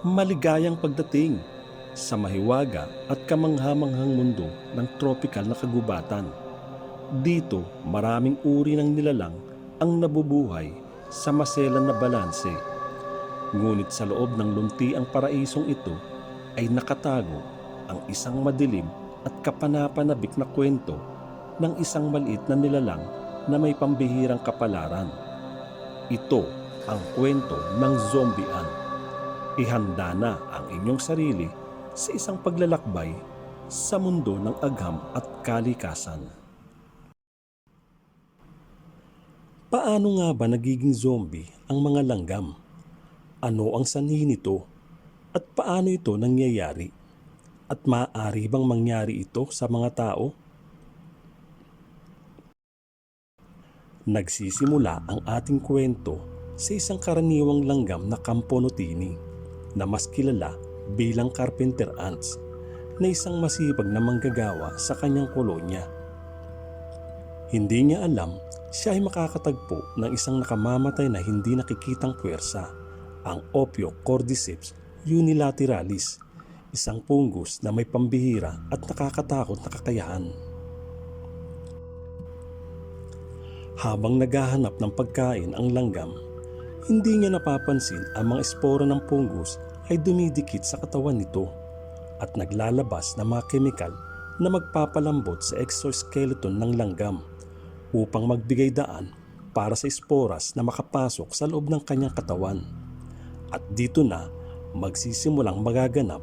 Maligayang pagdating sa mahiwaga at kamanghamanghang mundo ng tropical na kagubatan. Dito, maraming uri ng nilalang ang nabubuhay sa maselan na balanse. Ngunit sa loob ng luntiang paraisong ito ay nakatago ang isang madilim at kapanapanabik na kwento ng isang maliit na nilalang na may pambihirang kapalaran. Ito ang kwento ng Zombie-an. Ihanda na ang inyong sarili sa isang paglalakbay sa mundo ng agham at kalikasan. Paano nga ba nagiging zombie ang mga langgam? Ano ang sanhi nito? At paano ito nangyayari? At maaari bang mangyari ito sa mga tao? Nagsisimula ang ating kwento sa isang karaniwang langgam na Camponotini na mas kilala bilang carpenter ants na isang masipag na manggagawa sa kanyang kolonya. Hindi niya alam siya ay makakatagpo ng isang nakamamatay na hindi nakikitang puwersa, ang Ophiocordyceps unilateralis, isang fungus na may pambihira at nakakatakot na kakayahan. Habang naghahanap ng pagkain ang langgam, hindi niya napapansin ang mga espora ng fungus ay dumidikit sa katawan nito at naglalabas ng mga kemikal na magpapalambot sa exoskeleton ng langgam upang magbigay daan para sa esporas na makapasok sa loob ng kanyang katawan. At dito na magsisimulang magaganap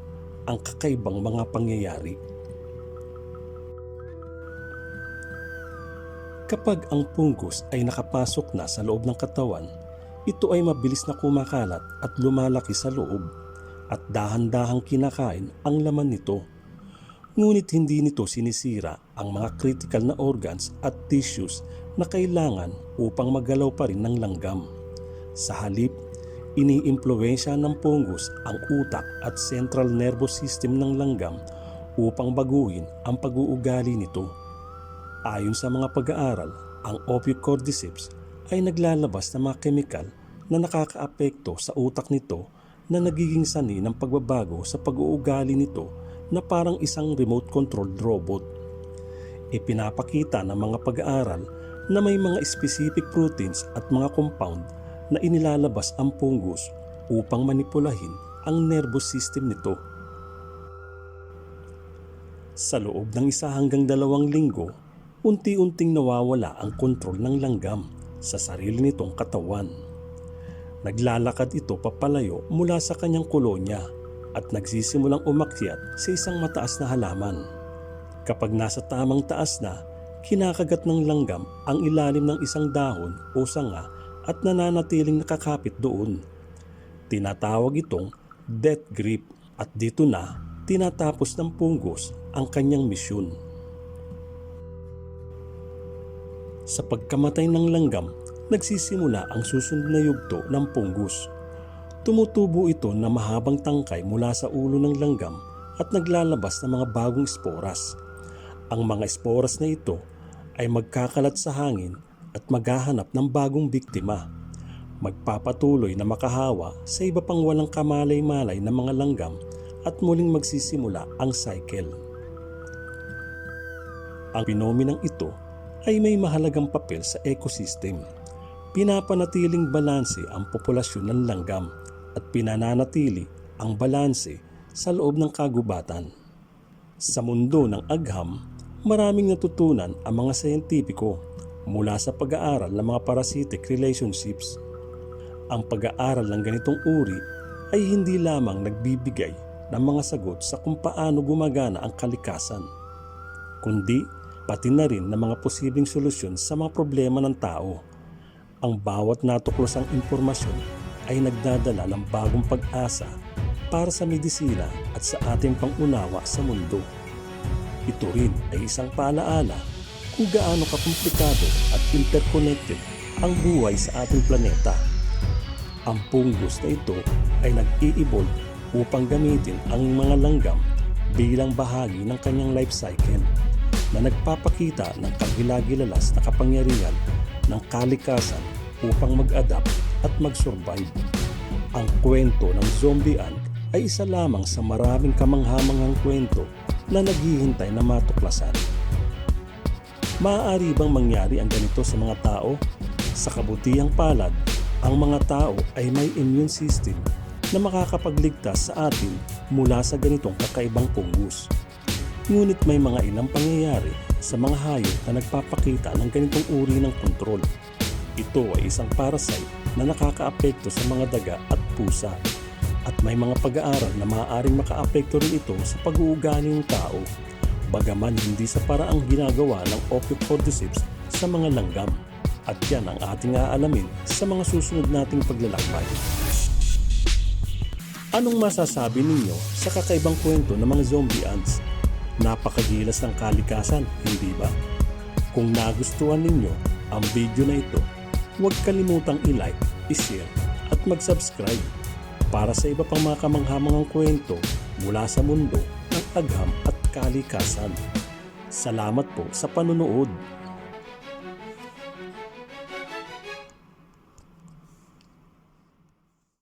ang kakaibang mga pangyayari. Kapag ang fungus ay nakapasok na sa loob ng katawan, ito ay mabilis na kumakalat at lumalaki sa loob at dahan-dahang kinakain ang laman nito. Ngunit hindi nito sinisira ang mga critical na organs at tissues na kailangan upang maggalaw pa rin ng langgam. Sa halip, iniimpluwensya ng fungus ang utak at central nervous system ng langgam upang baguhin ang pag-uugali nito. Ayon sa mga pag-aaral, ang Ophiocordyceps ay naglalabas ng mga kemikal na nakakaapekto sa utak nito na nagiging sanhi ng pagbabago sa pag-uugali nito na parang isang remote-controlled robot. Ipinapakita ng mga pag-aaral na may mga specific proteins at mga compound na inilalabas ang fungus upang manipulahin ang nervous system nito. Sa loob ng 1 hanggang 2 linggo, unti-unting nawawala ang kontrol ng langgam sa sarili nitong katawan. Naglalakad ito papalayo mula sa kanyang kolonya at nagsisimulang umakyat sa isang mataas na halaman. Kapag nasa tamang taas na, kinakagat ng langgam ang ilalim ng isang dahon o sanga at nananatiling nakakapit doon. Tinatawag itong death grip at dito na tinatapos ng fungus ang kanyang misyon. Sa pagkamatay ng langgam, nagsisimula ang susunod na yugto ng fungus. Tumutubo ito na mahabang tangkay mula sa ulo ng langgam at naglalabas ng mga bagong esporas. Ang mga esporas na ito ay magkakalat sa hangin at maghahanap ng bagong biktima. Magpapatuloy na makahawa sa iba pang walang kamalay-malay na mga langgam at muling magsisimula ang cycle. Ang pinomenang ito ay may mahalagang papel sa ecosystem. Pinapanatiling balanse ang populasyon ng langgam at pinananatili ang balanse sa loob ng kagubatan. Sa mundo ng agham, maraming natutunan ang mga siyentipiko mula sa pag-aaral ng mga parasitic relationships. Ang pag-aaral ng ganitong uri ay hindi lamang nagbibigay ng mga sagot sa kung paano gumagana ang kalikasan, kundi pati na rin ng mga posibleng solusyon sa mga problema ng tao. Ang bawat natuklosang impormasyon ay nagdadala ng bagong pag-asa para sa medisina at sa ating pangunawa sa mundo. Ito rin ay isang paalaala kung gaano kakomplikado at interconnected ang buhay sa ating planeta. Ang fungus na ito ay nag-i-evolve upang gamitin ang mga langgam bilang bahagi ng kanyang life cycle na nagpapakita ng kagilagilalas na kapangyarihan ng kalikasan upang mag-adapt at mag-survive. Ang kwento ng Zombie-an ay isa lamang sa maraming kamanghamanghang kwento na naghihintay na matuklasan. Maaari bang mangyari ang ganito sa mga tao? Sa kabutihang palad, ang mga tao ay may immune system na makakapagligtas sa atin mula sa ganitong kakaibang fungus. Ngunit may mga ilang pangyayari sa mga hayop na nagpapakita ng ganitong uri ng kontrol. Ito ay isang parasite na nakakaapekto sa mga daga at pusa. At may mga pag-aaral na maaaring makaapekto rin ito sa pag-uugali ng tao, bagaman hindi sa paraang ginagawa ng ophiocordyceps sa mga langgam. At yan ang ating aalamin sa mga susunod nating paglalakbay. Anong masasabi ninyo sa kakaibang kwento ng mga zombie ants? Napakagilas ng kalikasan, hindi ba? Kung nagustuhan ninyo ang video na ito, huwag kalimutang i-like, i-share at mag-subscribe para sa iba pang mga kamanghamanghang kwento mula sa mundo ng agham at kalikasan. Salamat po sa panunood.